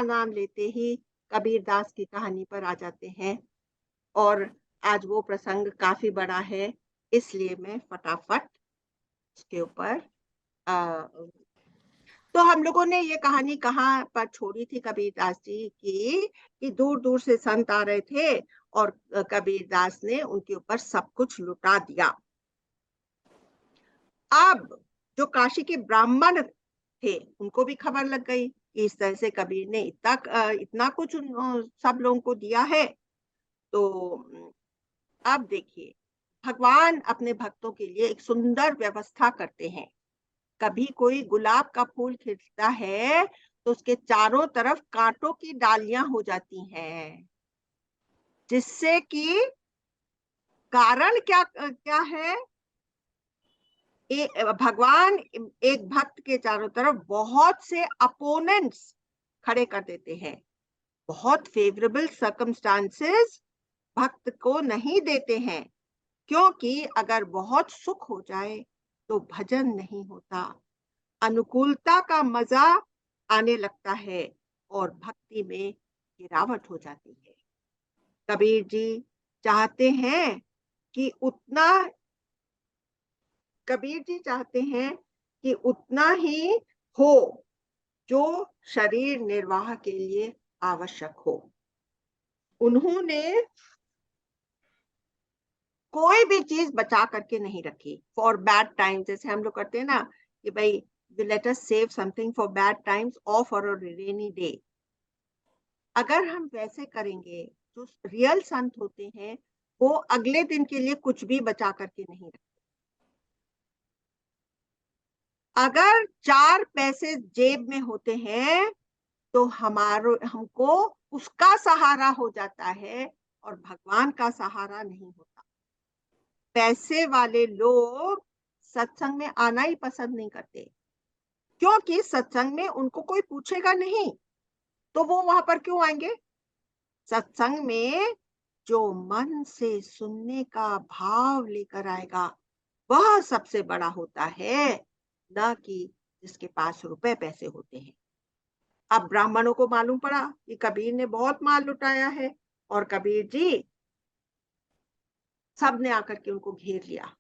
नाम लेते ही कबीरदास की कहानी पर आ जाते हैं। और आज वो प्रसंग काफ़ी बड़ा है, इसलिए मैं फटाफट उसके ऊपर तो हम लोगों ने ये कहानी कहाँ पर छोड़ी थी कबीरदास जी की, कि दूर-दूर से संत आ रहे थे और कबीरदास ने उनके ऊपर सब कुछ लुटा दिया। अब जो काशी के ब्राह्मण थे, उनको भी खबर लग गई कि इस तरह से कबीर ने इतना कुछ सब लोगों को दिया है। तो अब देखिए, भगवान अपने भक्तों के लिए एक सुंदर व्यवस्था करते हैं। कभी कोई गुलाब का फूल खिलता है, तो उसके चारों तरफ काँटों की डालियाँ हो जाती हैं, जिससे कि कारण क्या है? भगवान एक भक्त के चारों तरफ बहुत से अपोनेंट्स खड़े कर देते हैं। बहुत फेवरेबल सर्कमस्टांसेस भक्त को नहीं देते हैं, क्योंकि अगर बहुत सुख हो जाए, तो भजन नहीं होता। अनुकूलता का मज़ा आने लगता है और भक्ति में गिरावट हो जाती है। कबीर जी चाहते हैं कि उतना कबीर जी चाहते हैं कि उतना ही हो जो शरीर निर्वाह के लिए आवश्यक हो। उन्होंने कोई भी चीज बचा करके नहीं रखी फॉर बैड टाइम्स। जैसे हम लोग करते हैं ना कि भाई let us save something for bad times और फॉर अ रेनी डे। अगर हम वैसे करेंगे, जो रियल संत होते हैं, वो अगले दिन के लिए कुछ भी बचा करके नहीं रखते। अगर 4 पैसे जेब में होते हैं, तो हमको उसका सहारा हो जाता है और भगवान का सहारा नहीं होता। पैसे वाले लोग सत्संग में आना ही पसंद नहीं करते, क्योंकि सत्संग में उनको कोई पूछेगा नहीं, तो वो वहां पर क्यों आएंगे? सत्संग में जो मन से सुनने का भाव लेकर आएगा, वह सबसे बड़ा होता है, न कि जिसके पास रुपए पैसे होते हैं। अब ब्राह्मणों को मालूम पड़ा कि कबीर ने बहुत माल लुटाया है, और कबीर जी सब ने आकर के उनको घेर लिया।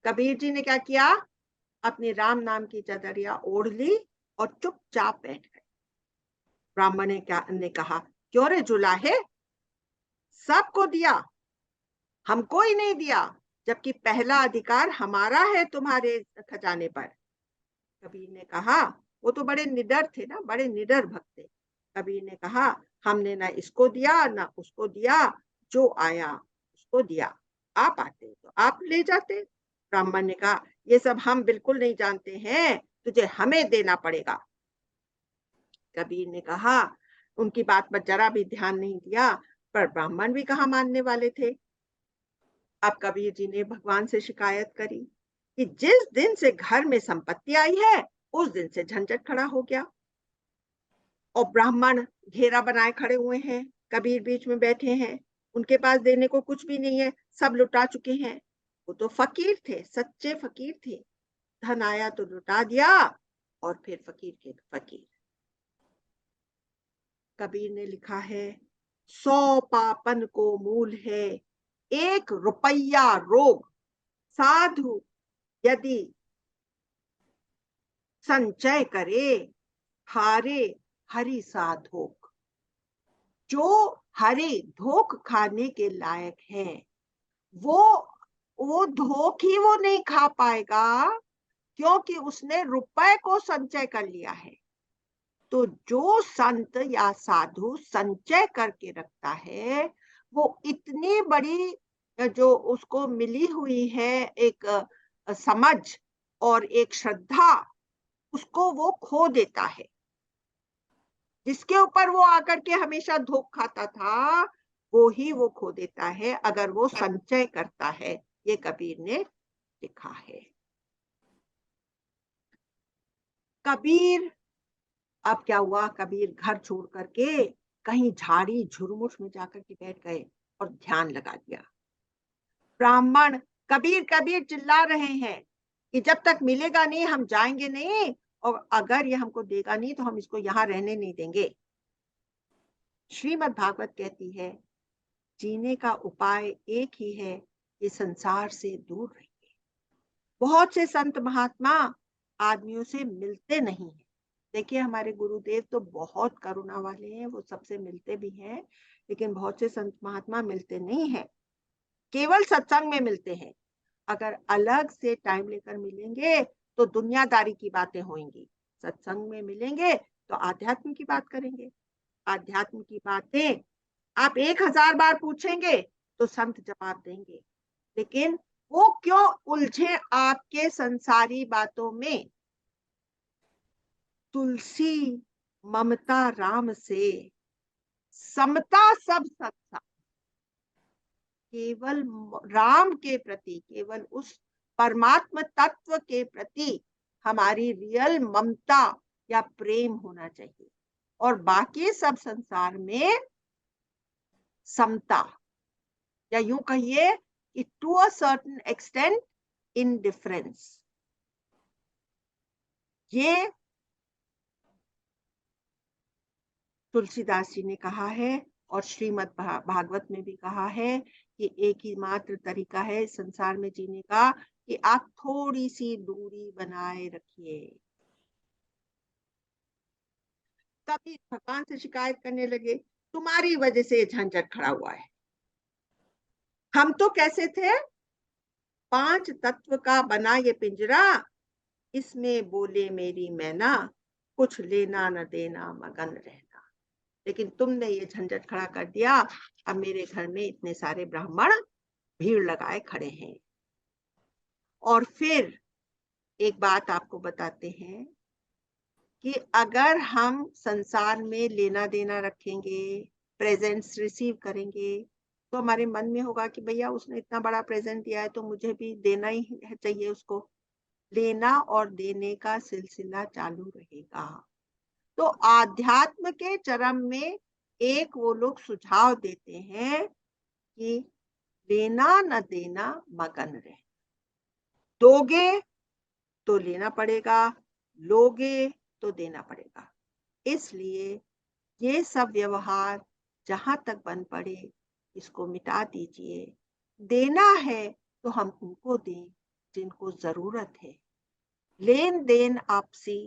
कबीर जी ने क्या किया? अपनी राम नाम की चदरिया ओढ़ ली और चुपचाप बैठ गए। ब्राह्मण ने कहा, क्यों रे जुलाहे, सबको दिया, हमको ही नहीं दिया, जबकि पहला अधिकार हमारा है तुम्हारे खजाने पर। कबीर ने कहा, वो तो बड़े निडर थे ना, बड़े निडर भक्त थे। कबीर ने कहा, हमने ना इसको दिया ना उसको दिया, जो आया उसको दिया। आप आते तो आप ले जाते। ब्राह्मण ने कहा, ये सब हम बिल्कुल नहीं जानते हैं, तुझे हमें देना पड़ेगा। कबीर ने कहा, उनकी बात पर जरा भी ध्यान नहीं दिया, पर ब्राह्मण भी कहाँ मानने वाले थे। अब कबीर जी ने भगवान से शिकायत करी कि जिस दिन से घर में संपत्ति आई है, उस दिन से झंझट खड़ा हो गया। और ब्राह्मण घेरा बनाए खड़े हुए हैं, कबीर बीच में बैठे हैं, उनके पास देने को कुछ भी नहीं है, सब लुटा चुके हैं। वो तो फकीर थे, सच्चे फकीर थे। धन आया तो लुटा दिया, और फिर फकीर के फकीर। कबीर ने लिखा है, 100 पापन को मूल है, 1 रुपया रोग, साधु यदि संचय करे, हारे हरि साधोक। जो हरि धोख खाने के लायक है, वो वो धोख ही वो नहीं खा पाएगा, क्योंकि उसने रुपए को संचय कर लिया है। तो जो संत या साधु संचय करके रखता है, वो इतनी बड़ी जो उसको मिली हुई है एक समझ और एक श्रद्धा, उसको वो खो देता है। जिसके ऊपर वो आकर के हमेशा धोख खाता था, वो ही वो खो देता है अगर वो संचय करता है। ये कबीर ने लिखा है। कबीर, अब क्या हुआ, कबीर घर छोड़ करके कहीं झाड़ी झुरमुट में जाकर के बैठ गए और ध्यान लगा दिया। ब्राह्मण कबीर कबीर चिल्ला रहे हैं कि जब तक मिलेगा नहीं हम जाएंगे नहीं, और अगर ये हमको देगा नहीं तो हम इसको यहाँ रहने नहीं देंगे। श्रीमद् भागवत कहती है जीने का उपाय एक ही है कि संसार से दूर रहिए। बहुत से संत महात्मा आदमियों से मिलते नहीं हैं। देखिए हमारे गुरुदेव तो बहुत करुणा वाले हैं, वो सबसे मिलते भी हैं, लेकिन बहुत से संत महात्मा मिलते नहीं हैं, केवल सत्संग में मिलते हैं। अगर अलग से टाइम लेकर मिलेंगे तो दुनियादारी की बातें होंगी, सत्संग में मिलेंगे तो आध्यात्म की बात करेंगे। आध्यात्म की बातें आप 1000 बार पूछेंगे तो संत जवाब देंगे, लेकिन वो क्यों उलझे आपके संसारी बातों में। तुलसी ममता राम से, समता सब सत्ता। केवल राम के प्रति, केवल उस परमात्म तत्व के प्रति हमारी रियल ममता या प्रेम होना चाहिए, और बाकी सब संसार में समता, या यूं कहिए कि to a certain extent indifference. ये तुलसीदास जी ने कहा है और श्रीमद् भागवत में भी कहा है कि एक ही मात्र तरीका है संसार में जीने का कि आप थोड़ी सी दूरी बनाए रखिए। कभी भगवान से शिकायत करने लगे, तुम्हारी वजह से ये झंझट खड़ा हुआ है। हम तो कैसे थे, 5 तत्व का बना ये पिंजरा, इसमें बोले मेरी मैना, कुछ लेना न देना मगन रहना। लेकिन तुमने ये झंझट खड़ा कर दिया, अब मेरे घर में इतने सारे ब्राह्मण भीड़ लगाए खड़े हैं। और फिर एक बात आपको बताते हैं कि अगर हम संसार में लेना देना रखेंगे, प्रेजेंट्स रिसीव करेंगे, तो हमारे मन में होगा कि भैया उसने इतना बड़ा प्रेजेंट दिया है तो मुझे भी देना ही चाहिए उसको। लेना और देने का सिलसिला चालू रहेगा। तो आध्यात्म के चरम में एक वो लोग सुझाव देते हैं कि लेना न देना मगन रहे। दोगे तो लेना पड़ेगा, लोगे तो देना पड़ेगा। इसलिए ये सब व्यवहार जहां तक बन पड़े इसको मिटा दीजिए। देना है तो हम उनको दें जिनको जरूरत है। लेन देन आपसी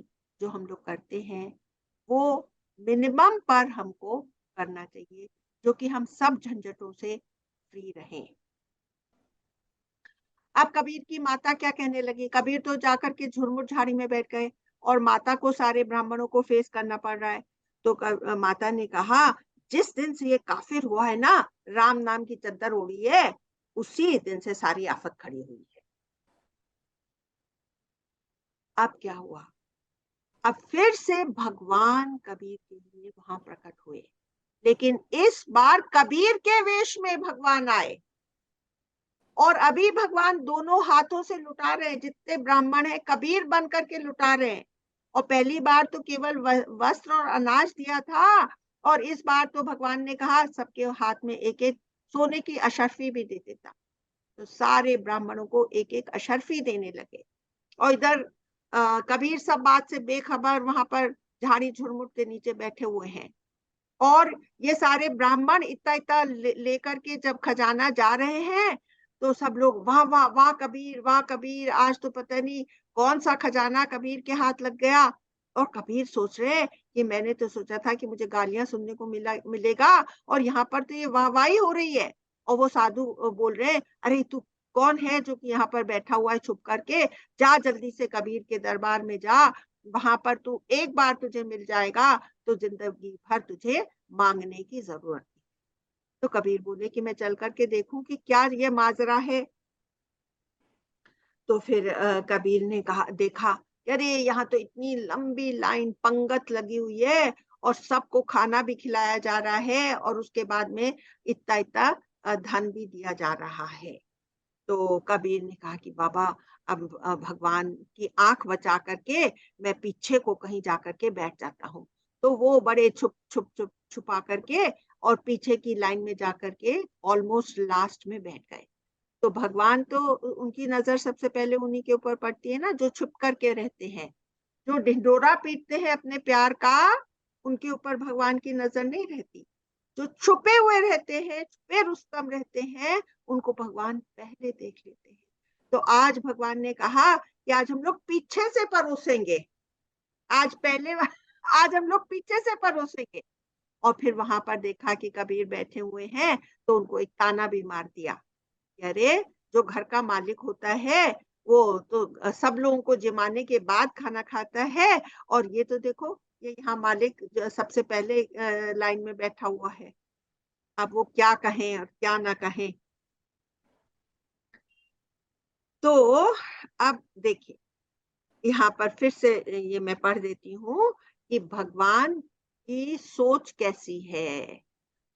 जो हम लोग करते हैं वो मिनिमम पर हमको करना चाहिए, जो कि हम सब झंझटों से फ्री रहें। अब कबीर की माता क्या कहने लगी, कबीर तो जाकर के झुरमुट झाड़ी में बैठ गए और माता को सारे ब्राह्मणों को फेस करना पड़ रहा है। तो माता ने कहा, जिस दिन से ये काफिर हुआ है ना, राम नाम की चद्दर ओढ़ी है, उसी दिन से सारी आफत खड़ी हुई है। अब क्या हुआ, अब फिर से भगवान कबीर के लिए वहां प्रकट हुए, लेकिन इस बार कबीर के वेश में भगवान आए। और अभी भगवान दोनों हाथों से लुटा रहे हैं, जितने ब्राह्मण हैं कबीर बन करके लुटा रहे हैं। और पहली बार तो केवल वस्त्र और अनाज दिया था, और इस बार तो भगवान ने कहा सबके हाथ में एक एक सोने की अशर्फी भी दे देता। तो सारे ब्राह्मणों को एक एक अशर्फी देने लगे। और इधर कबीर सब बात से बेखबर वहां पर झाड़ी झुरमुट के नीचे बैठे हुए हैं। और ये सारे ब्राह्मण इतना इतना लेकर के जब खजाना जा रहे हैं, तो सब लोग वाह वाह वाह कबीर, वाह कबीर, आज तो पता नहीं कौन सा खजाना कबीर के हाथ लग गया। और कबीर सोच रहे हैं कि मैंने तो सोचा था कि मुझे गालियां सुनने को मिलेगा, और यहाँ पर तो ये वाहवाही हो रही है। और वो साधु बोल रहे हैं, अरे तू कौन है जो कि यहाँ पर बैठा हुआ है छुप करके, जा जल्दी से कबीर के दरबार में जा, वहां पर तू एक बार तुझे मिल जाएगा तो जिंदगी भर तुझे मांगने की जरूरत है। तो कबीर बोले कि मैं चल करके देखूं कि क्या ये माजरा है। तो फिर कबीर ने कहा, देखा, अरे यहाँ तो इतनी लंबी लाइन पंगत लगी हुई है, और सबको खाना भी खिलाया जा रहा है, और उसके बाद में इतना इतना धन भी दिया जा रहा है। तो कबीर ने कहा कि बाबा, अब भगवान की आंख बचा करके मैं पीछे को कहीं जा करके बैठ जाता हूँ। तो वो बड़े छुप छुप छुप छुपा करके और पीछे की लाइन में जा करके ऑलमोस्ट लास्ट में बैठ गए। तो भगवान तो उनकी नजर सबसे पहले उन्हीं के ऊपर पड़ती है ना, जो छुप करके रहते हैं, जो ढिंढोरा पीटते हैं अपने प्यार का, उनके ऊपर भगवान की नजर नहीं रहती। जो छुपे हुए रहते हैं, छुपे रुस्तम रहते हैं, उनको भगवान पहले देख लेते हैं। तो आज भगवान ने कहा कि आज हम लोग पीछे से परोसेंगे। आज पहले आज हम लोग पीछे से परोसेंगे। और फिर वहां पर देखा कि कबीर बैठे हुए हैं, तो उनको एक ताना भी मार दिया कि अरे, जो घर का मालिक होता है वो तो सब लोगों को जमाने के बाद खाना खाता है, और ये तो देखो, ये यहाँ मालिक जो सबसे पहले लाइन में बैठा हुआ है। अब वो क्या कहें और क्या ना कहें। तो अब देखिए, यहाँ पर फिर से ये मैं पढ़ देती हूँ कि भगवान की सोच कैसी है।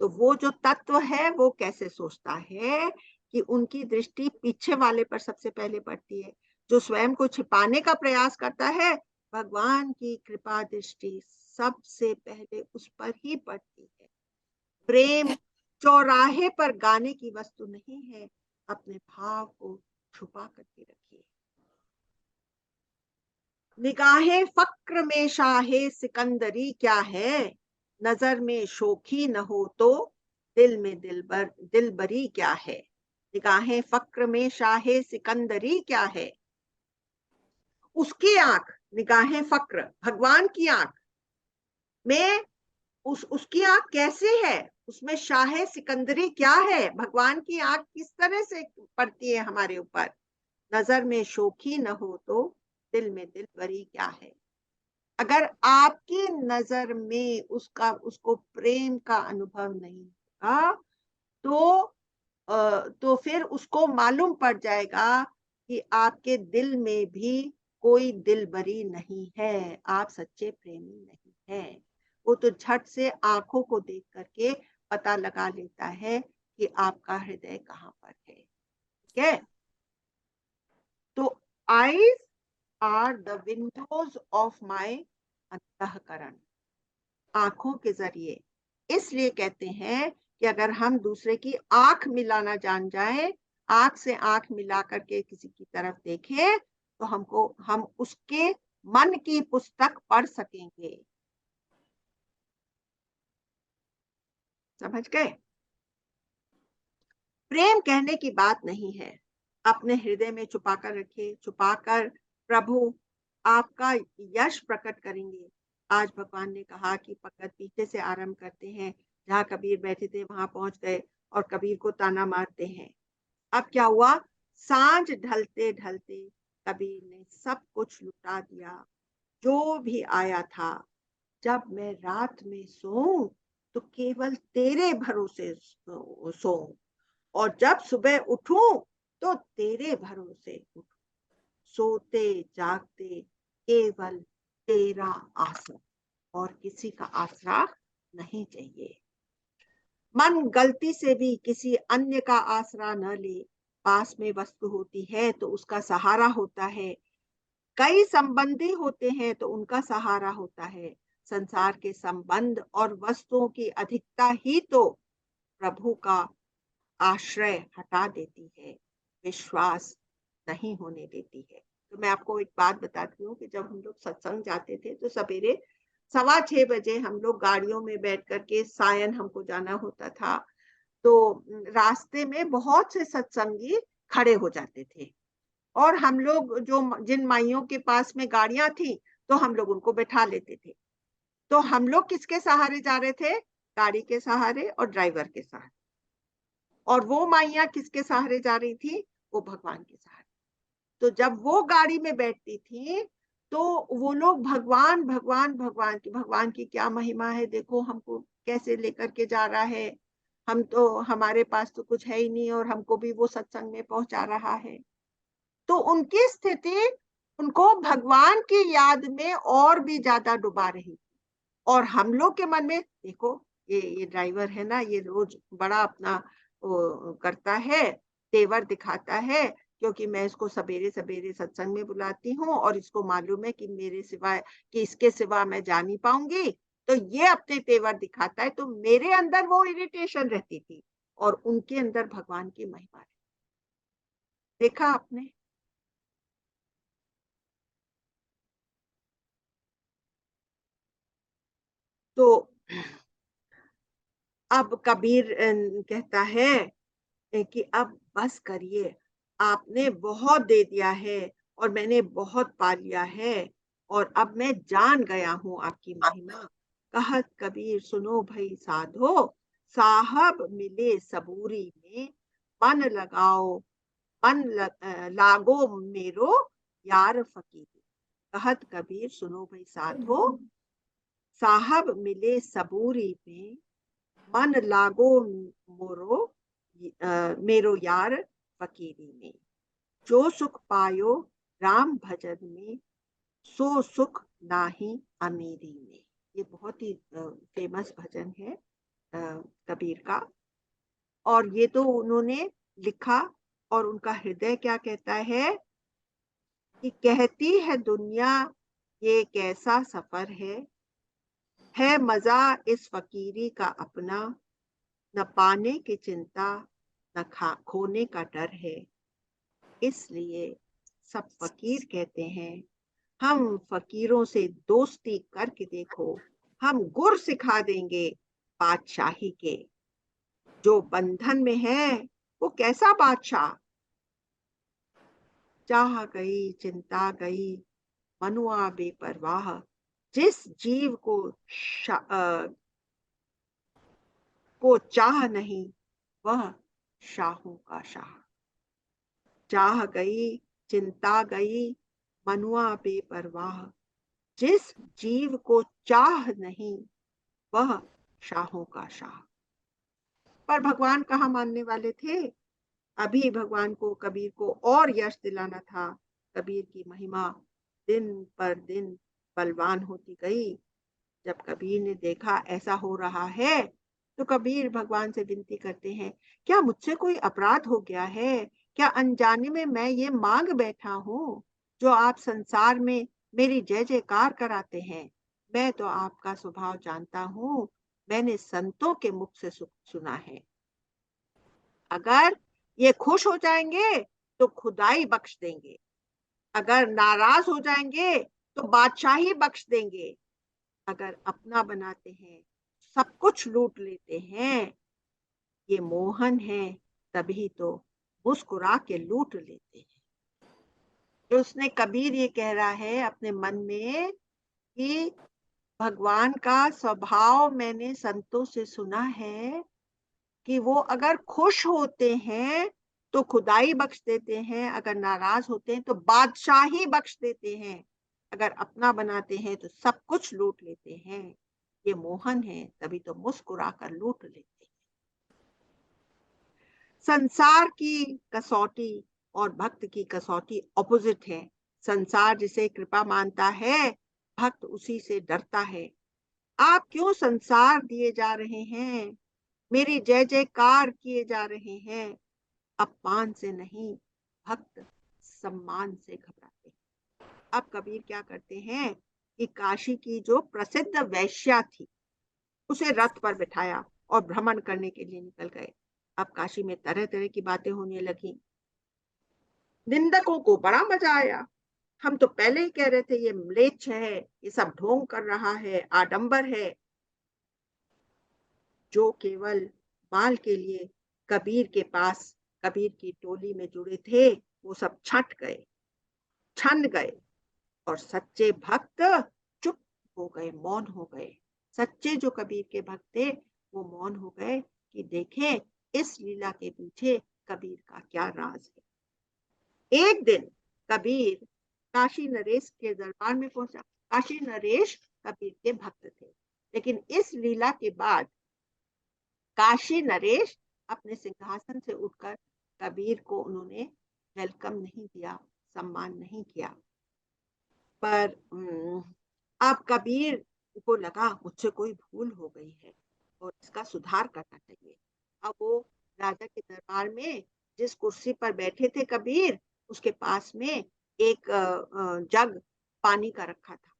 तो वो जो तत्व है वो कैसे सोचता है कि उनकी दृष्टि पीछे वाले पर सबसे पहले पड़ती है। जो स्वयं को छिपाने का प्रयास करता है, भगवान की कृपा दृष्टि सबसे पहले उस पर ही पड़ती है। प्रेम चौराहे पर गाने की वस्तु नहीं है, अपने भाव को छुपा करके रखिए। निगाहे फक्र में शाहे सिकंदरी क्या है, नजर में शोखी न हो तो दिल में दिलबरी क्या है। निगाहे फक्र में शाहे सिकंदरी क्या है, उसकी आंख, निगाहे फक्र भगवान की आंख में, उसकी आंख कैसे है, उसमें शाहे सिकंदरी क्या है, भगवान की आंख किस तरह से पड़ती है हमारे ऊपर। नजर में शोखी न हो तो दिल में दिलबरी क्या है। अगर आपकी नजर में उसको प्रेम का अनुभव नहीं होगा, तो तो फिर उसको मालूम पड़ जाएगा कि आपके दिल में भी कोई दिलबरी नहीं है, आप सच्चे प्रेमी नहीं हैं। वो तो झट से आंखों को देख करके पता लगा लेता है कि आपका हृदय कहाँ पर है। ठीक है। तो eyes are the windows of my अंतःकरण। आंखों के जरिए, इसलिए कहते हैं कि अगर हम दूसरे की आंख मिलाना जान जाए, आंख से आंख मिला करके किसी की तरफ देखें, तो हम उसके मन की पुस्तक पढ़ सकेंगे। समझ गए। प्रेम कहने की बात नहीं है, अपने हृदय में छुपाकर रखिए, छुपाकर प्रभु आपका यश प्रकट करेंगे। आज भगवान ने कहा कि भगत पीछे से आरंभ करते हैं, जहाँ कबीर बैठे थे वहां पहुंच गए और कबीर को ताना मारते हैं। अब क्या हुआ, सांझ ढलते ढलते कबीर ने सब कुछ लुटा दिया जो भी आया था। जब मैं रात में सोऊं तो केवल तेरे भरोसे सोऊं, और जब सुबह उठूं तो तेरे भरोसे उठूं। सोते जागते केवल तेरा आसरा, और किसी का आसरा नहीं चाहिए। मन गलती से भी किसी अन्य का आसरा न ले। पास में वस्तु होती है तो उसका सहारा होता है, कई संबंधी होते हैं तो उनका सहारा होता है। संसार के संबंध और वस्तुओं की अधिकता ही तो प्रभु का आश्रय हटा देती है, विश्वास नहीं होने देती है। तो मैं आपको एक बात बताती हूँ कि जब हम लोग सत्संग जाते थे तो सवेरे 6:15 बजे हम लोग गाड़ियों में बैठ करके सायन हमको जाना होता था। तो रास्ते में बहुत से सत्संगी खड़े हो जाते थे, और हम लोग जो जिन माइयों के पास में गाड़ियां थी, तो हम लोग उनको बैठा लेते थे। तो हम लोग किसके सहारे जा रहे थे, गाड़ी के सहारे और ड्राइवर के सहारे। और वो माइयां किसके सहारे जा रही थी, वो भगवान के सहारे। तो जब वो गाड़ी में बैठती थी, तो वो लोग भगवान भगवान भगवान की, भगवान की क्या महिमा है, देखो हमको कैसे लेकर के जा रहा है, हम तो, हमारे पास तो कुछ है ही नहीं और हमको भी वो सत्संग में पहुंचा रहा है। तो उनकी स्थिति उनको भगवान की याद में और भी ज्यादा डुबा रही। और हम लोग के मन में देखो, ये ड्राइवर है ना, ये रोज बड़ा अपना करता है, तेवर दिखाता है, क्योंकि मैं इसको सवेरे सवेरे सत्संग में बुलाती हूँ और इसको मालूम है कि मेरे सिवा, कि इसके सिवा मैं जा नहीं पाऊंगी, तो ये अपने तेवर दिखाता है। तो मेरे अंदर वो इरिटेशन रहती थी और उनके अंदर भगवान की महिमा है। देखा आपने। तो अब कबीर कहता है कि अब बस करिए, आपने बहुत दे दिया है और मैंने बहुत पा लिया है और अब मैं जान गया हूँ आपकी महिमा। कहत कबीर सुनो भई साधो, साहब मिले सबूरी में, मन लगाओ लागो मेरो यार फकीरी। कहत कबीर सुनो भई साधो, साहब मिले सबूरी में, मन लागो मोरो मेरो यार फकीरी में। जो सुख पायो राम भजन में, सो सुख नाही अमीरी में। ये बहुत ही फेमस भजन है कबीर का। और ये तो उन्होंने लिखा, और उनका हृदय क्या कहता है कि कहती है दुनिया ये कैसा सफर है मजा इस फकीरी का अपना, न पाने की चिंता न खोने का डर है। इसलिए सब फकीर कहते हैं, हम फकीरों से दोस्ती करके देखो, हम गुर सिखा देंगे बादशाही के। जो बंधन में है वो कैसा बादशाह, चाह गई चिंता गई मनुआ बेपरवाह। जिस जीव को चाह नहीं, वह शाहों का शाह। चाह गई चिंता गई मनुआ बेपरवाह। जिस जीव को चाह नहीं, वह शाहों का शाह। पर भगवान कहाँ मानने वाले थे। अभी भगवान को, कबीर को और यश दिलाना था। कबीर की महिमा दिन पर दिन बलवान होती गई। जब कबीर ने देखा ऐसा हो रहा है, तो कबीर भगवान से विनती करते हैं, क्या मुझसे कोई अपराध हो गया है? क्या अनजाने में मैं ये मांग बैठा हूँ जो आप संसार में मेरी जय जयकार कराते हैं? मैं तो आपका स्वभाव जानता हूँ, मैंने संतों के मुख से सुना है। अगर ये खुश हो जाएंगे तो खुदाई बख्श देंगे, अगर नाराज हो जाएंगे तो बादशाही बख्श देंगे, अगर अपना बनाते हैं सब कुछ लूट लेते हैं। ये मोहन है, तभी तो मुस्कुरा के लूट लेते हैं। तो उसने, कबीर ये कह रहा है अपने मन में कि भगवान का स्वभाव मैंने संतों से सुना है कि वो अगर खुश होते हैं तो खुदाई बख्श देते हैं, अगर नाराज होते हैं तो बादशाही बख्श देते हैं, अगर अपना बनाते हैं तो सब कुछ लूट लेते हैं। ये मोहन है, तभी तो मुस्कुरा कर लूट लेते हैं। संसार की कसौटी और भक्त की कसौटी ऑपोजिट है। संसार जिसे कृपा मानता है, भक्त उसी से डरता है। आप क्यों संसार दिए जा रहे हैं, मेरी जय जयकार किए जा रहे हैं। अपमान से नहीं, भक्त सम्मान से घबराते हैं। अब कबीर क्या करते हैं कि काशी की जो प्रसिद्ध वैश्या थी, उसे रथ पर बिठाया और भ्रमण करने के लिए निकल गए। अब काशी में तरह तरह की बातें होने लगी। निंदकों को बड़ा मजा आया। हम तो पहले ही कह रहे थे ये म्लेच्छ है, ये सब ढोंग कर रहा है, आडंबर है। जो केवल माल के लिए कबीर के पास, कबीर की टोली में जुड़े थे, वो सब छट गए, छन गए, और सच्चे भक्त चुप हो गए, मौन हो गए। सच्चे जो कबीर के भक्त थे वो मौन हो गए कि देखें इस लीला के पीछे कबीर का क्या राज है। एक दिन कबीर काशी नरेश के दरबार में पहुंचा। काशी नरेश कबीर के भक्त थे, लेकिन इस लीला के बाद काशी नरेश अपने सिंहासन से उठकर कबीर को उन्होंने वेलकम नहीं दिया, सम्मान नहीं किया। पर अब कबीर को लगा मुझसे कोई भूल हो गई है और इसका सुधार करना चाहिए। अब वो राजा के दरबार में जिस कुर्सी पर बैठे थे कबीर, उसके पास में एक जग पानी का रखा था।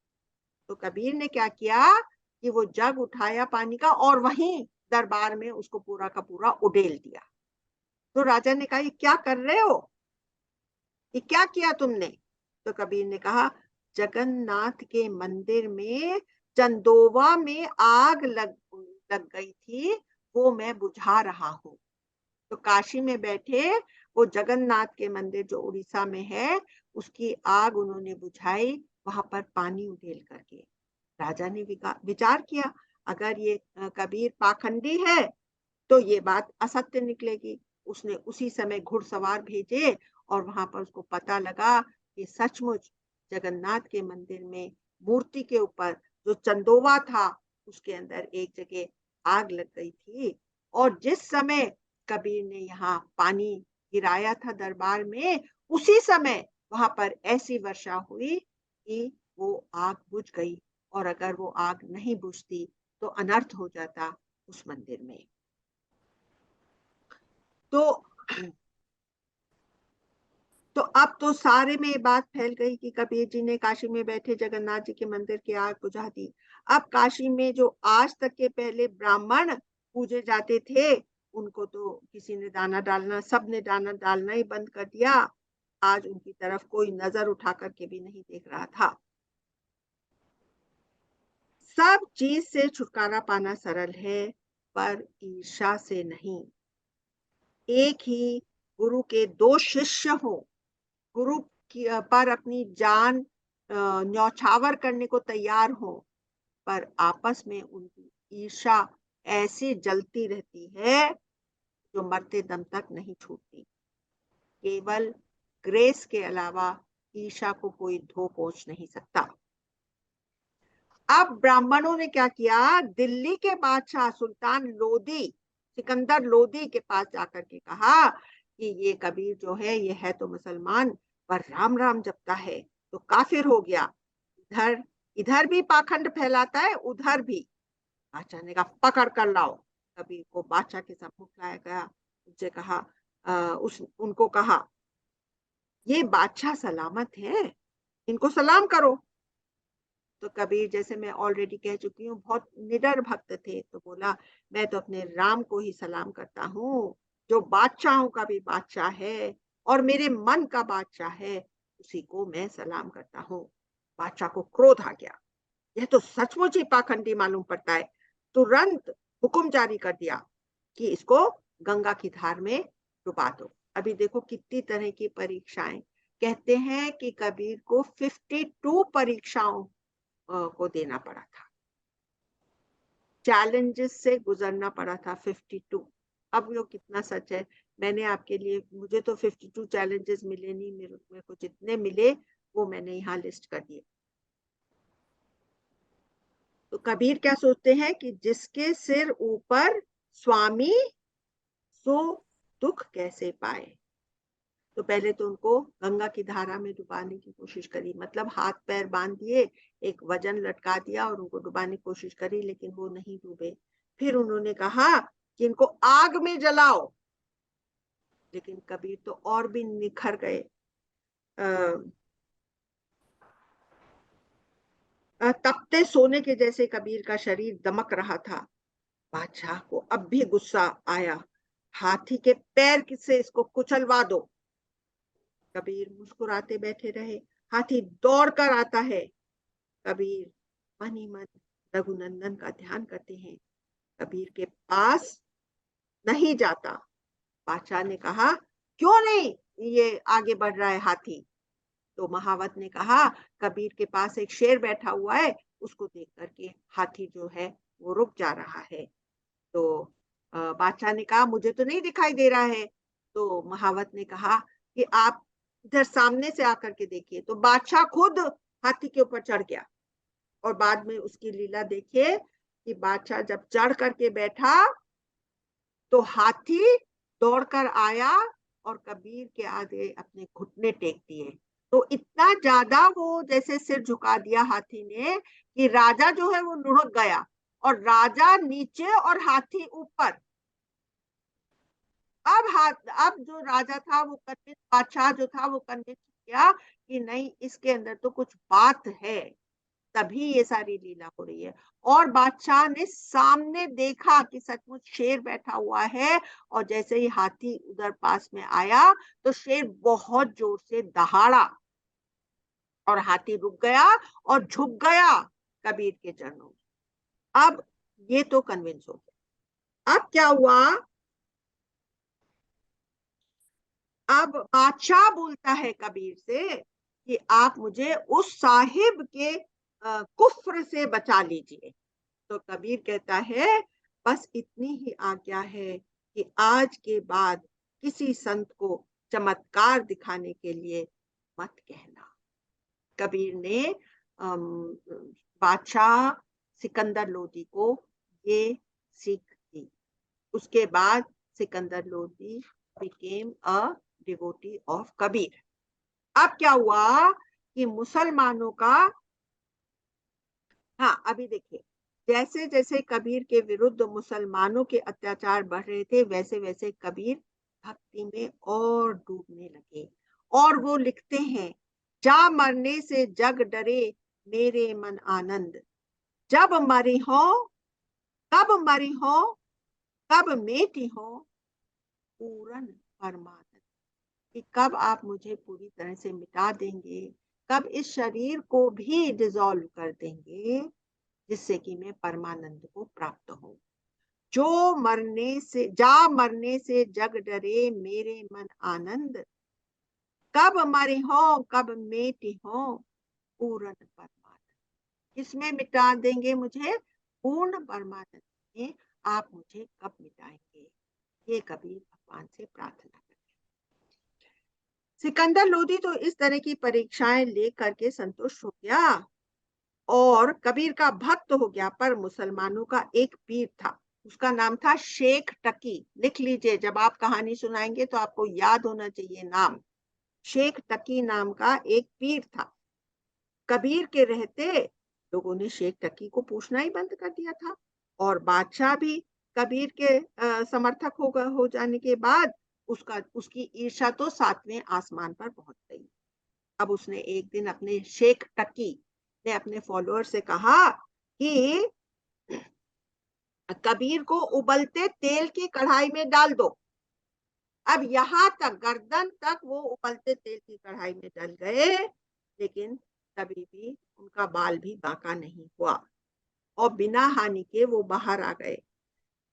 तो कबीर ने क्या किया कि वो जग उठाया पानी का और वहीं दरबार में उसको पूरा का पूरा उडेल दिया। तो राजा ने कहा ये क्या कर रहे हो, ये क्या किया तुमने? तो कबीर ने कहा जगन्नाथ के मंदिर में चंदोवा में आग लग लग गई थी, वो मैं बुझा रहा हूँ। तो काशी में बैठे वो जगन्नाथ के मंदिर जो उड़ीसा में है, उसकी आग उन्होंने बुझाई, वहां पर पानी उड़ेल करके। राजा ने विचार किया, अगर ये कबीर पाखंडी है तो ये बात असत्य निकलेगी। उसने उसी समय घुड़सवार भेजे और वहां पर उसको पता लगा कि सचमुच जगन्नाथ के मंदिर में मूर्ति के ऊपर जो चंदोवा था, उसके अंदर एक जगह आग लग गई थी। और जिस समय कबीर ने यहाँ पानी गिराया था दरबार में, उसी समय वहां पर ऐसी वर्षा हुई कि वो आग बुझ गई। और अगर वो आग नहीं बुझती तो अनर्थ हो जाता उस मंदिर में। तो तो अब तो सारे में ये बात फैल गई कि कबीर जी ने काशी में बैठे जगन्नाथ जी के मंदिर की आग बुझा दी। अब काशी में जो आज तक के पहले ब्राह्मण पूजे जाते थे, उनको तो किसी ने दाना डालना, सब ने दाना डालना ही बंद कर दिया। आज उनकी तरफ कोई नजर उठा करके भी नहीं देख रहा था। सब चीज से छुटकारा पाना सरल है, पर ईर्ष्या से नहीं। एक ही गुरु के दो शिष्य हो, गुरु पर अपनी जान न्यौछावर करने को तैयार हो, पर आपस में उनकी ईर्ष्या ऐसी जलती रहती है जो मरते दम तक नहीं छूटती। केवल ग्रेस के अलावा ईर्ष्या को कोई धो पोंछ नहीं सकता। अब ब्राह्मणों ने क्या किया, दिल्ली के बादशाह सुल्तान लोदी, सिकंदर लोदी के पास जाकर के कहा कि ये कबीर जो है, ये है तो मुसलमान, पर राम राम जपता है, तो काफिर हो गया। इधर इधर भी पाखंड फैलाता है, उधर भी। बादशाह ने कहा पकड़ कर लाओ। कबीर को बादशाह के सम्मुख लाया गया। उससे कहा उस उनको कहा, ये बादशाह सलामत है, इनको सलाम करो। तो कबीर, जैसे मैं ऑलरेडी कह चुकी हूँ, बहुत निडर भक्त थे, तो बोला मैं तो अपने राम को ही सलाम करता हूँ, जो बादशाहों का भी बादशाह है और मेरे मन का बादशाह है, उसी को मैं सलाम करता हूँ। बादशाह को क्रोध आ गया, यह तो सचमुच ही पाखंडी मालूम पड़ता है। तुरंत हुक्म जारी कर दिया कि इसको गंगा की धार में डुबा दो। अभी देखो कितनी तरह की परीक्षाएं। कहते हैं कि कबीर को 52 परीक्षाओं को देना पड़ा था, चैलेंजेस से गुजरना पड़ा था 52। अब वो कितना सच है, मैंने आपके लिए, मुझे तो 52 चैलेंजेस मिले नहीं, मेरे को जितने मिले वो मैंने यहाँ लिस्ट कर दिए। तो कबीर क्या सोचते हैं कि जिसके सिर ऊपर स्वामी, सो दुख कैसे पाए। तो पहले तो उनको गंगा की धारा में डुबाने की कोशिश करी, मतलब हाथ पैर बांध दिए, एक वजन लटका दिया और उनको डुबाने की कोशिश करी, लेकिन वो नहीं डूबे। फिर उन्होंने कहा कि इनको आग में जलाओ, लेकिन कबीर तो और भी निखर गए। तपते सोने के जैसे कबीर का शरीर दमक रहा था। बादशाह को अब भी गुस्सा आया, हाथी के पैर से इसको कुचलवा दो। कबीर मुस्कुराते बैठे रहे। हाथी दौड़ कर आता है। कबीर मन ही मन रघुनंदन का ध्यान करते हैं, कबीर के पास नहीं जाता। बादशाह ने कहा क्यों नहीं ये आगे बढ़ रहा है हाथी। तो महावत ने कहा कबीर के पास एक शेर बैठा हुआ है, उसको देख करके हाथी जो है वो रुक जा रहा है। तो बादशाह ने कहा मुझे तो नहीं दिखाई दे रहा है। तो महावत ने कहा कि आप इधर सामने से आकर के देखिए। तो बादशाह खुद हाथी के ऊपर चढ़ गया। और बाद में उसकी लीला देखिए कि बादशाह जब चढ़ करके बैठा तो हाथी दौड़कर आया और कबीर के आगे अपने घुटने टेक दिए। तो इतना ज्यादा वो जैसे सिर झुका दिया हाथी ने कि राजा जो है वो लुढ़क गया, और राजा नीचे और हाथी ऊपर। अब जो राजा था वो कन्विंस, बादशाह जो था वो कन्विंस किया कि नहीं, इसके अंदर तो कुछ बात है, तभी ये सारी लीला हो रही है। और बादशाह ने सामने देखा कि सचमुच शेर बैठा हुआ है, और जैसे ही हाथी उधर पास में आया तो शेर बहुत जोर से दहाड़ा और हाथी रुक गया और झुक गया कबीर के चरणों में। अब ये तो कन्विंस हो गया। अब क्या हुआ, अब बादशाह बोलता है कबीर से कि आप मुझे उस साहिब के कुफ्र से बचा लीजिए। तो कबीर कहता है बस इतनी ही आज्ञा है कि आज के बाद किसी संत को चमत्कार दिखाने के लिए मत कहना। कबीर ने बादशाह सिकंदर लोदी को ये सीख दी। उसके बाद Sikandar Lodi became a devotee of Kabir. अब क्या हुआ कि मुसलमानों का, हाँ अभी देखिए, जैसे जैसे कबीर के विरुद्ध मुसलमानों के अत्याचार बढ़ रहे थे, वैसे वैसे कबीर भक्ति में और डूबने लगे। और वो लिखते हैं, जा मरने से जग डरे मेरे मन आनंद, जब मरी हो कब मरी हो कब मेटी हो पूरन परमानंद, कि कब आप मुझे पूरी तरह से मिटा देंगे, कब इस शरीर को भी डिसॉल्व कर देंगे, जिससे कि मैं परमानंद को प्राप्त हूं। जो मरने से जा मरने से जग डरे मेरे मन आनंद, कब मरी हो कब मेटी हो पूर्ण परमानंद, किसमें मिटा देंगे मुझे, पूर्ण परमानंद में आप मुझे कब मिटाएंगे, ये कबीर भगवान से प्रार्थना करते। सिकंदर लोदी तो इस तरह की परीक्षाएं लेकर के संतुष्ट हो गया और कबीर का भक्त हो गया। पर मुसलमानों का एक पीर था, उसका नाम था शेख टकी। लिख लीजिए, जब आप कहानी सुनाएंगे तो आपको याद होना चाहिए नाम। शेख टकी नाम का एक पीर था। कबीर के रहते लोगों ने शेख टकी को पूछना ही बंद कर दिया था। और बादशाह भी कबीर के समर्थक हो जाने के बाद उसकी ईर्ष्या तो 7वें आसमान पर पहुंच गई। अब उसने एक दिन अपने शेख टकी ने अपने फॉलोअर से कहा कि कबीर को उबलते तेल की कढ़ाई में डाल दो। अब यहां तक गर्दन तक वो उबलते तेल की कढ़ाई में डल गए, लेकिन कभी भी उनका बाल भी बांका नहीं हुआ और बिना हानि के वो बाहर आ गए।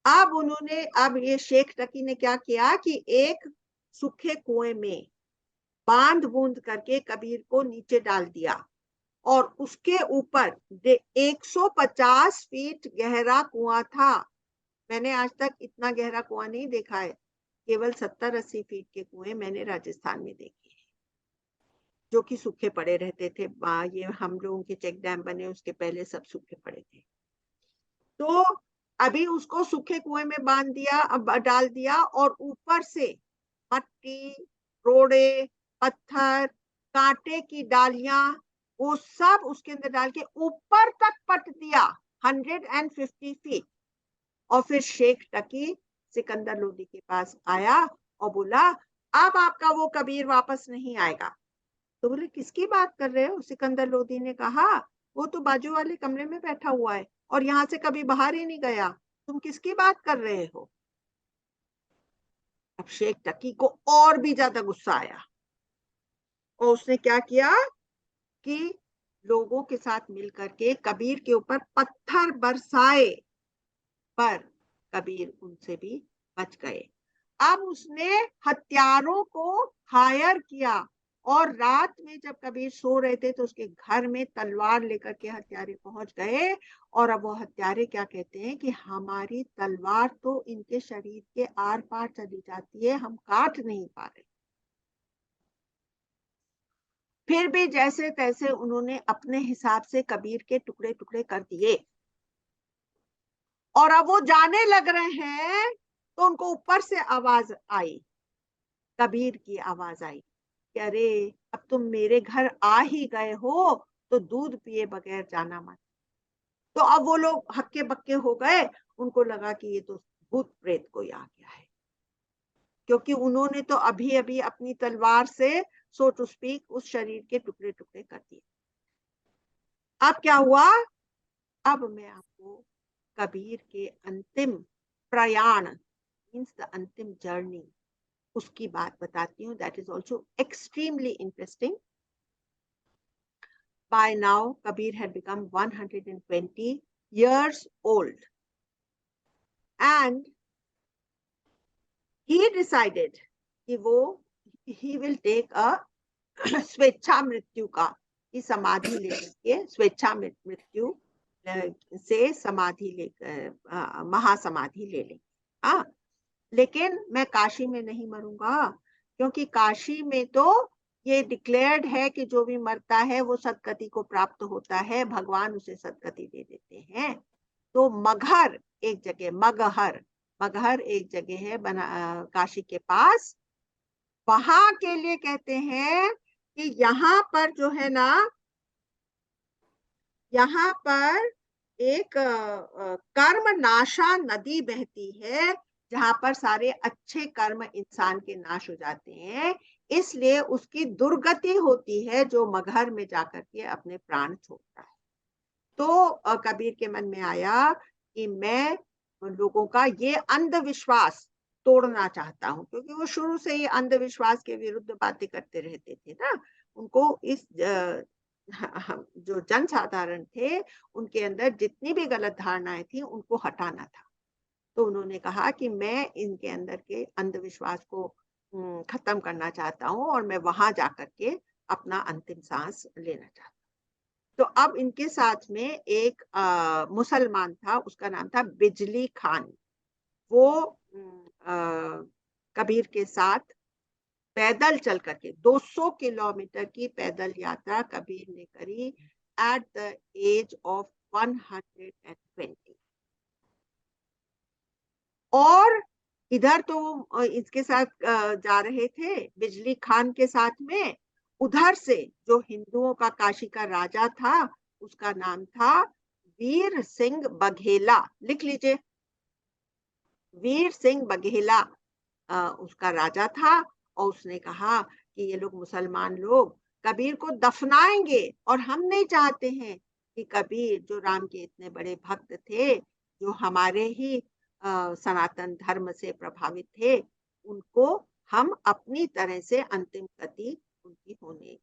अब ये शेख टकी ने क्या किया कि एक सूखे कुएं में बांध बूंद करके कबीर को नीचे डाल दिया और उसके ऊपर 150 फीट गहरा कुआं था। मैंने आज तक इतना गहरा कुआं नहीं देखा है, केवल 70-80 फीट के कुएं मैंने राजस्थान में देखे हैं, जो कि सूखे पड़े रहते थे। ये हम लोगों के चेक डैम बने उसके पहले सब सूखे पड़े थे। तो अभी उसको सूखे कुएं में बांध दिया, अब डाल दिया और ऊपर से मट्टी, रोड़े, पत्थर, कांटे की डालियां, वो सब उसके अंदर डाल के ऊपर तक पट दिया 150 फीट। और फिर शेख टकी सिकंदर लोदी के पास आया और बोला, अब आपका वो कबीर वापस नहीं आएगा। तो बोले, किसकी बात कर रहे हो? सिकंदर लोदी ने कहा, वो तो बाजू वाले कमरे में बैठा हुआ है और यहाँ से कभी बाहर ही नहीं गया, तुम किसकी बात कर रहे हो? अब शेख टकी को और भी ज्यादा गुस्सा आया और उसने क्या किया कि लोगों के साथ मिलकर के कबीर के ऊपर पत्थर बरसाए, पर कबीर उनसे भी बच गए। अब उसने हत्यारों को हायर किया और रात में जब कबीर सो रहे थे तो उसके घर में तलवार लेकर के हत्यारे पहुंच गए। और अब वो हत्यारे क्या कहते हैं कि हमारी तलवार तो इनके शरीर के आर पार चली जाती है, हम काट नहीं पा रहे। फिर भी जैसे तैसे उन्होंने अपने हिसाब से कबीर के टुकड़े टुकड़े कर दिए और अब वो जाने लग रहे हैं तो उनको ऊपर से आवाज आई, कबीर की आवाज आई कि अरे अब तुम मेरे घर आ ही गए हो तो दूध पिए बगैर जाना मत। तो अब वो लोग हक्के बक्के हो गए, उनको लगा कि ये तो भूत प्रेत कोई आ गया है, क्योंकि उन्होंने तो अभी अभी अपनी तलवार से सो टू स्पीक उस शरीर के टुकड़े टुकड़े कर दिए। अब क्या हुआ, अब मैं आपको कबीर के अंतिम प्रयाण मीन्स द अंतिम जर्नी उसकी बात बताती हूँ। That is also extremely interesting. By now, Kabir had become 120 years old. And he decided कि वो he will take a स्वेच्छा मृत्यु का, कि समाधि लेके स्वेच्छा मृत्यु से समाधि लेकर महासमाधि ले ले। हाँ, लेकिन मैं काशी में नहीं मरूंगा, क्योंकि काशी में तो ये डिक्लेयर्ड है कि जो भी मरता है वो सदगति को प्राप्त होता है, भगवान उसे सदगति दे देते हैं। तो मगहर एक जगह, मगहर एक जगह है काशी के पास, वहां के लिए कहते हैं कि यहाँ पर जो है ना, यहाँ पर एक कर्मनाशा नदी बहती है, जहां पर सारे अच्छे कर्म इंसान के नाश हो जाते हैं, इसलिए उसकी दुर्गति होती है जो मगहर में जाकर के अपने प्राण छोड़ता है। तो कबीर के मन में आया कि मैं लोगों का ये अंधविश्वास तोड़ना चाहता हूँ, क्योंकि वो शुरू से ही अंधविश्वास के विरुद्ध बातें करते रहते थे ना। उनको इस जो जनसाधारण थे उनके अंदर जितनी भी गलत धारणाएं थी उनको हटाना था। तो उन्होंने कहा कि मैं इनके अंदर के अंधविश्वास को खत्म करना चाहता हूँ, और मैं वहां जाकर के अपना अंतिम सांस लेना चाहता हूँ। तो अब इनके साथ में एक मुसलमान था, उसका नाम था बिजली खान। वो कबीर के साथ पैदल चल करके 200 किलोमीटर की पैदल यात्रा कबीर ने करी एट द एज ऑफ 120। और इधर तो वो इसके साथ जा रहे थे बिजली खान के साथ में, उधर से जो हिंदुओं का काशी का राजा था उसका नाम था वीर सिंह बघेला। लिख लीजिए, वीर सिंह बघेला उसका राजा था। और उसने कहा कि ये लोग मुसलमान लोग कबीर को दफनाएंगे, और हम नहीं चाहते हैं कि कबीर जो राम के इतने बड़े भक्त थे, जो हमारे ही सनातन धर्म से प्रभावित थे, उनको हम अपनी तरह से अंतिम गति उनकी होने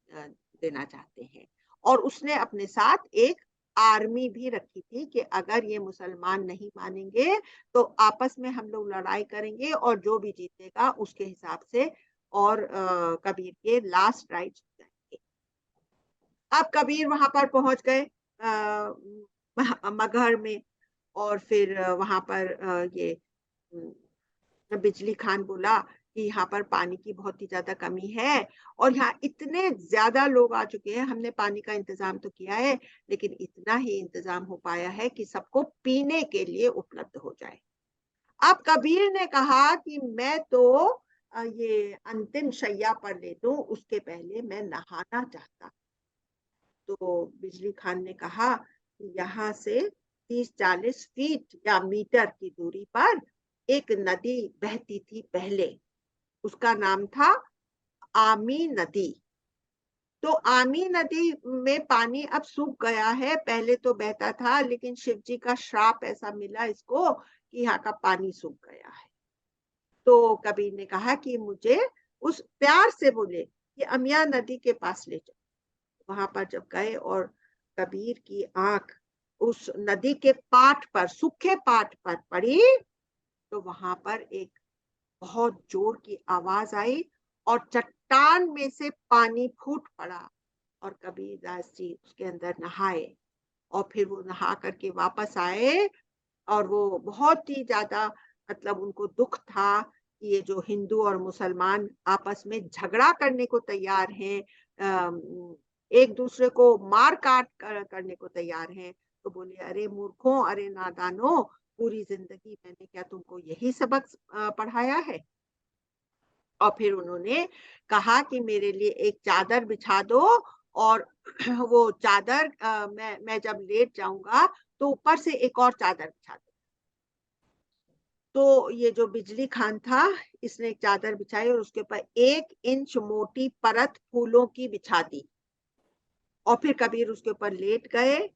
देना चाहते हैं। और उसने अपने साथ एक आर्मी भी रखी थी कि अगर ये मुसलमान नहीं मानेंगे तो आपस में हम लोग लड़ाई करेंगे, और जो भी जीतेगा उसके हिसाब से और कबीर के लास्ट राइट्स जाएंगे। अब कबीर वहां पर पहुंच गए मगहर में, और फिर वहां पर ये बिजली खान बोला कि यहाँ पर पानी की बहुत ही ज्यादा कमी है, और यहाँ इतने ज्यादा लोग आ चुके हैं, हमने पानी का इंतजाम तो किया है, लेकिन इतना ही इंतजाम हो पाया है कि सबको पीने के लिए उपलब्ध हो जाए। अब कबीर ने कहा कि मैं तो ये अंतिम शैया पर ले दूं, उसके पहले मैं नहाना चाहता। तो बिजली खान ने कहा कि यहाँ से 30-40 फीट या मीटर की दूरी पर एक नदी बहती थी पहले, उसका नाम था आमी नदी। तो आमी नदी में पानी अब सूख गया है, पहले तो बहता था, लेकिन शिव जी का श्राप ऐसा मिला इसको कि यहाँ का पानी सूख गया है। तो कबीर ने कहा कि मुझे उस प्यार से बोले कि अमिया नदी के पास ले जाओ। वहां पर जब गए और कबीर की आंख उस नदी के पाट पर, सूखे पाट पर पड़ी, तो वहां पर एक बहुत जोर की आवाज आई और चट्टान में से पानी फूट पड़ा, और कबीर दास जी उसके अंदर नहाए। और फिर वो नहा करके वापस आए, और वो बहुत ही ज्यादा, मतलब उनको दुख था कि ये जो हिंदू और मुसलमान आपस में झगड़ा करने को तैयार हैं, एक दूसरे को मार काट करने को तैयार हैं। तो बोले, अरे मूर्खों, अरे नादानों, पूरी जिंदगी मैंने क्या तुमको यही सबक पढ़ाया है? और फिर उन्होंने कहा कि मेरे लिए एक चादर बिछा दो, और वो चादर मैं जब लेट जाऊंगा तो ऊपर से एक और चादर बिछा दो। तो ये जो बिजली खान था, इसने एक चादर बिछाई और उसके ऊपर 1 इंच मोटी परत फूलों की बिछा दी, और फिर कबीर उसके ऊपर लेट गए।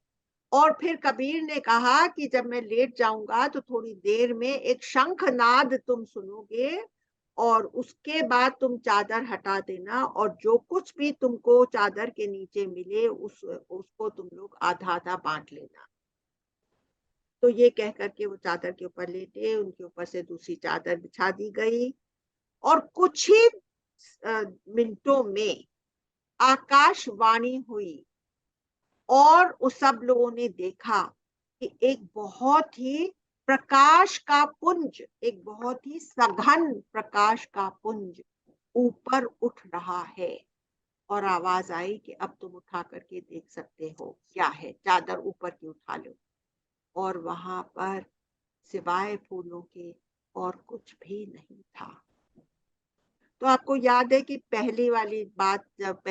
और फिर कबीर ने कहा कि जब मैं लेट जाऊंगा तो थोड़ी देर में एक शंखनाद तुम सुनोगे, और उसके बाद तुम चादर हटा देना, और जो कुछ भी तुमको चादर के नीचे मिले उसको तुम लोग आधा आधा बांट लेना। तो ये कह करके वो चादर के ऊपर लेटे, उनके ऊपर से दूसरी चादर बिछा दी गई। और कुछ ही मिनटों में आकाशवाणी हुई और उस सब लोगों ने देखा कि एक बहुत ही प्रकाश का पुंज, एक बहुत ही सघन प्रकाश का पुंज ऊपर उठ रहा है। और आवाज आई कि अब तुम उठा करके देख सकते हो क्या है, चादर ऊपर की उठा लो। और वहां पर सिवाय फूलों के और कुछ भी नहीं था। तो आपको याद है कि पहली वाली बात, जब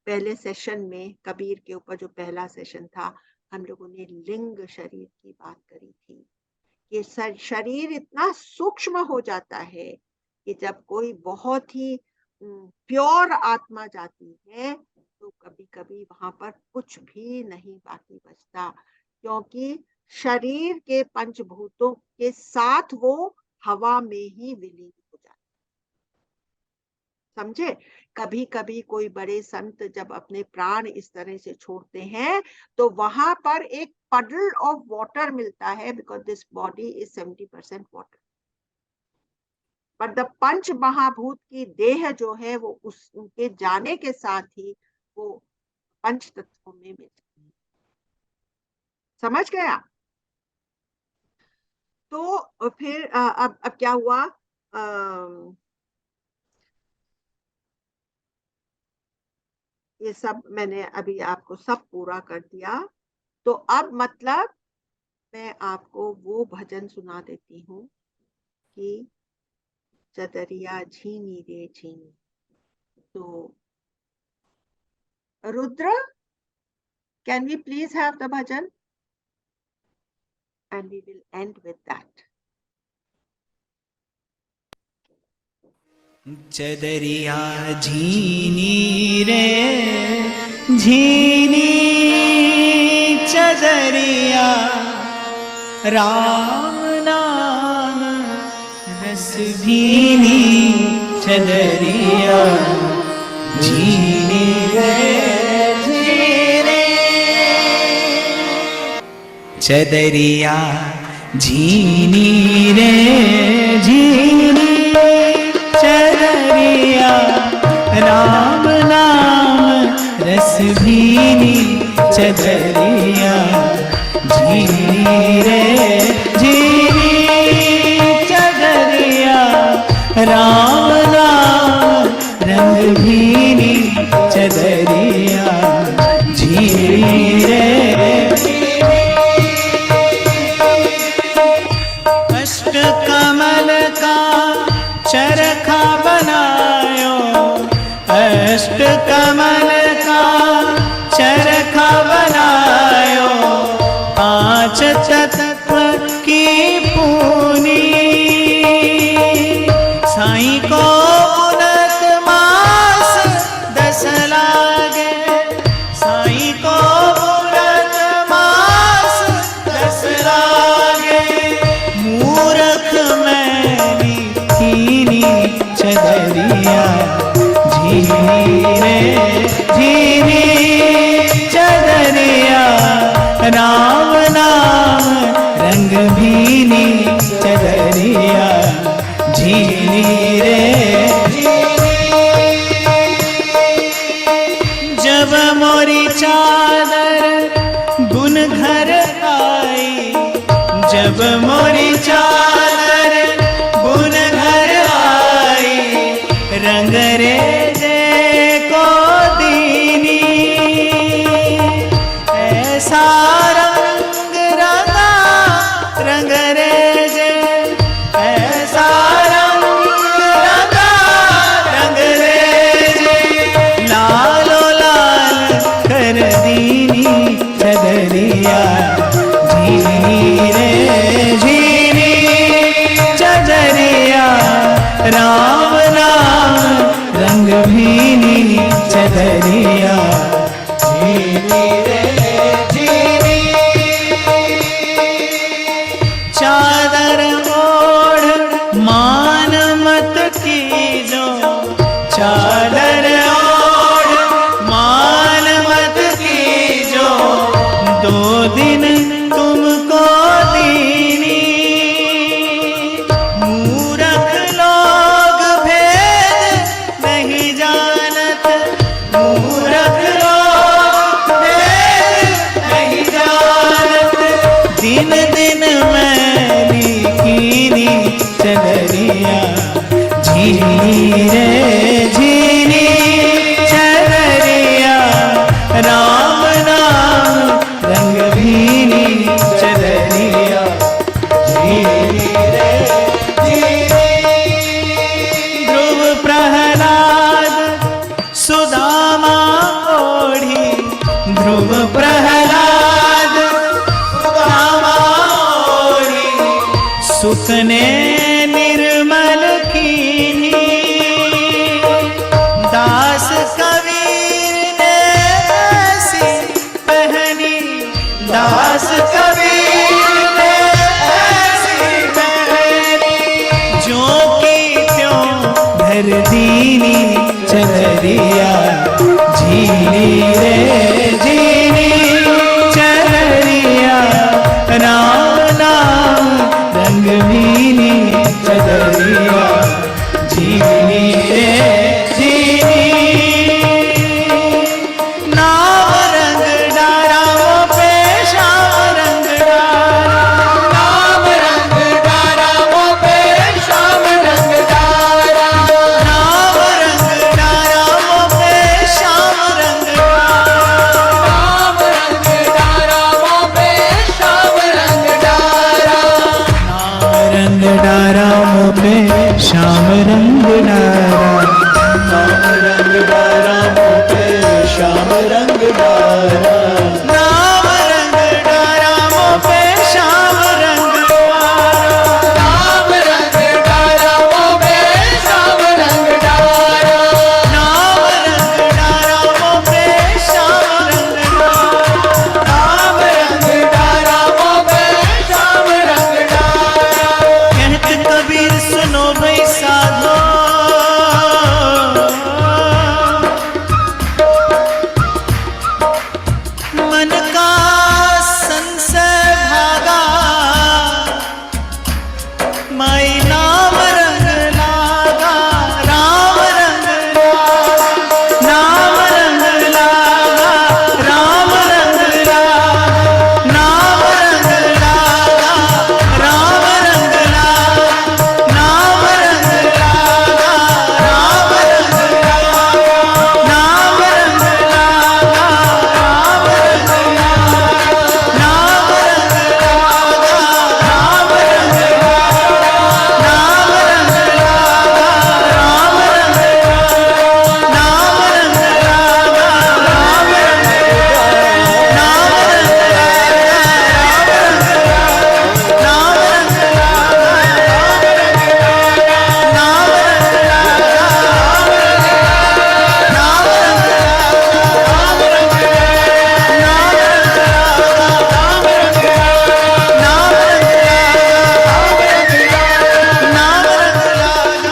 पहले सेशन में कबीर के ऊपर जो पहला सेशन था, हम लोगों ने लिंग शरीर की बात करी थी कि शरीर इतना सूक्ष्म हो जाता है कि जब कोई बहुत ही प्योर आत्मा जाती है तो कभी कभी वहां पर कुछ भी नहीं बाकी बचता, क्योंकि शरीर के पंचभूतों के साथ वो हवा में ही विलीन हो जाता। समझे? कभी कभी कोई बड़े संत जब अपने प्राण इस तरह से छोड़ते हैं तो वहां पर एक puddle ऑफ वाटर मिलता है, because this body is 70% water. But the पंच महाभूत की देह जो है वो उनके जाने के साथ ही वो पंच तत्वों में मिल जाती है। समझ गया? तो फिर अब क्या हुआ? ये सब मैंने अभी आपको सब पूरा कर दिया। तो अब मतलब मैं आपको वो भजन सुना देती हूँ कि चदरिया झीनी रे झीनी। तो Rudra, can we please have the bhajan? And we will end with that. चदरिया झीनी रे झीनी, चदरिया राम नाम रस भीनी, चदरिया झीनी रे झीनी, चदरिया झीनी रे झीनी, चदरिया राम नाम रस भीनी, चदरिया झीनी रे झीनी, चदरिया राम नाम रंग भीनी, चदरिया झीनी रे। अष्ट कमल का चरखा बनायो, अष्ट कमल का चरखा बनायो, पांच तत्व की पूनी, साईं को उनत मास 10 लागे, साईं को उनत मास 10 लागे, मूरख मैनी कीनी, चदरिया झीनी रे झीनी, चदरिया राम नाम रंग भीनी, चदरिया झीनी रे झीनी। जब मोरी चादर बुन घर आई, जब मोरी चादर बुन घर आई, रंग रेजे को दीनी, ऐसा रंग रंगा रंग रेजे, ऐसा रंग रंगा रंग रेजे, लालो लाल कर दीनी, चदरिया झीनी रे झीनी, चदरिया राम नाम रंग भीनी, चदरिया झीनी रे झीनी। चादर ओढ़ मान मत कीजो, चादर ओढ़ मान मत कीजो, 2 दिन तुमको दीनी, मूरख लोग भे दिन दिन मैली कीनी चदरिया, झीनी रे झीनी चदरिया, राम नाम रंग भीनी चदरिया, झीनी रे झीनी। ध्रुव प्रहलाद सुदामा ओढ़ी, ध्रुव प्रहलाद सुदामा ओढ़ी, सुख ने निर्मल कीनी, दास कबीर ने ऐसी पहनी, दास कबीर ने ऐसी पहनी, जो की त्यों भर दीनी चदरिया, झीनी रे झीनी चदरिया, राम नाम रंग भीनी चदरिया, झीनी रे झीनी। नाम रंग डारा वो पे श्याम रंग डारा, नाम रंग डारा वो पे श्याम रंग डारा, नाम रंग डारा वो पे श्याम रंग डारा, नाम रंग डारा वो पे श्याम रंग डारा, नाम रंग डारा वो पे श्याम रंग डारा, नाम रंग डारा वो पे श्याम रंग डारा, नाम रंग डारा वो पे श्याम रंग डारा, नाम रंग डारा वो पे श्याम रंग डारा, नाम रंग डारा वो पे श्याम रंग डारा, नाम रंग डारा वो पे श्याम रंग डारा। कहत कबीर सुनो भाई साधो, मन का संशय भागा, माई नाम रंग लागा, राम रंग लागा, नाम रंग लागा, राम रंग लागा, नाम रंग लागा, राम रंग लागा, नाम रंग लागा, राम रंग लागा, नाम रंग लागा, राम रंग लागा, नाम रंग लागा, राम रंग लागा, नाम रंग लागा, राम रंग लागा, नाम रंग लागा, राम रंग लागा, नाम रंग लागा, राम रंग लागा, नाम रंग लागा, नाम रंग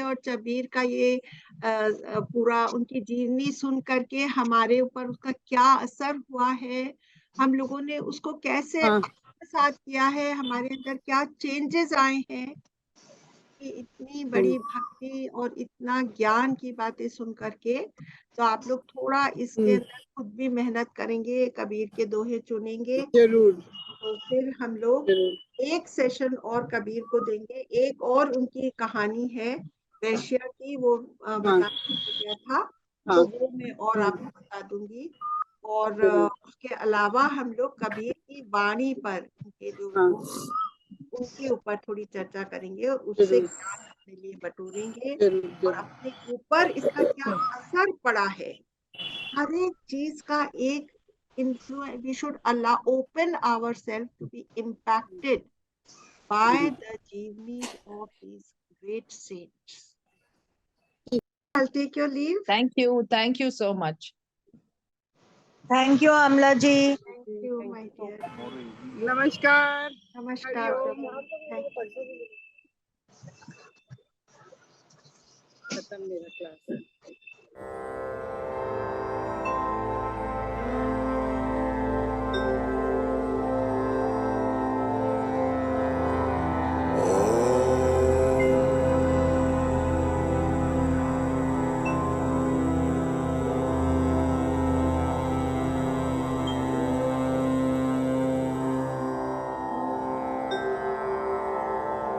और कबीर का ये पूरा उनकी जीवनी सुन करके हमारे ऊपर उसका क्या असर हुआ है, हम लोगों ने उसको कैसे आत्मसात किया है, हमारे अंदर क्या चेंजेस आए हैं, कि इतनी बड़ी भक्ति और इतना ज्ञान की बातें सुन करके। तो आप लोग थोड़ा इसके अंदर खुद भी मेहनत करेंगे, कबीर के दोहे चुनेंगे, जरूर तो फिर हम लोग जरूर। एक सेशन और कबीर को देंगे। एक और उनकी कहानी है वैश्या की, वो बताना भूल गया था, तो वो मैं और आपको बता दूंगी। और उसके अलावा हम लोग कबीर की वाणी पर उनके जो उनके ऊपर थोड़ी चर्चा करेंगे, और उससे ज्ञान अपने लिए बटोरेंगे, और अपने ऊपर इसका क्या असर पड़ा है, हर एक चीज का एक influence. We should open ourselves to be impacted by the jeevnis of these great saints. I'll take your leave. Thank you so much. Thank you, Amla ji. Thank you, my dear. नमस्कार। Namaskar. Prabhu. Thank you. खत्म मेरा class.